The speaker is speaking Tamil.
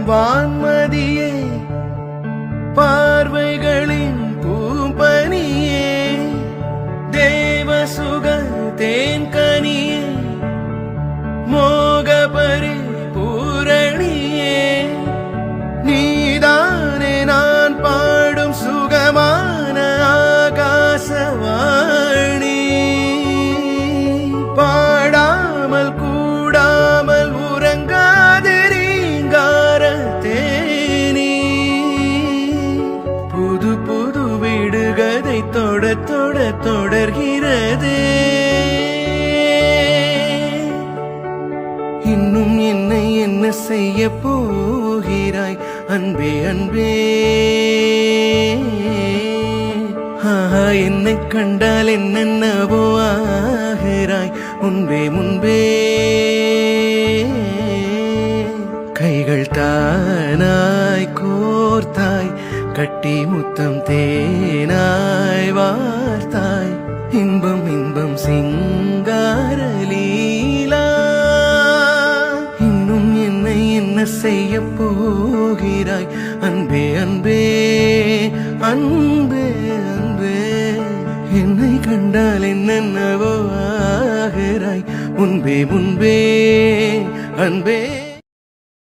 வான்மதியே பார்வைகளின் பூம்பனியே தேவசுக தேன்கனியே மோகபரி பூரணியே நீதானே நான் பாடும் சுகமான ஆகாசவாணி பாடாமல் கூடாமல் உறங்காதிரீங்கார தேனி புது புது விடுகதை தொட தொட தொடர்கிறதே இன்னும் என்னை என்ன செய்ய போகிறாய் அன்பே அன்பே என்னை கண்டால் என்னென்னவோ ஆகிறாய் முன்பே முன்பே கைகள் தானாய் கோர்த்தாய் கட்டி முத்தம் தேனாய் வார்த்தாய் இன்பம் இன்பம் சிங்காரலீலா இன்னும் என்னை என்ன செய்ய போகிறாய் அன்பே அன்பே அன்பே அன்பே என்னை கண்டால் என்னென்னவோ ஆகிறாய் முன்பே முன்பே அன்பே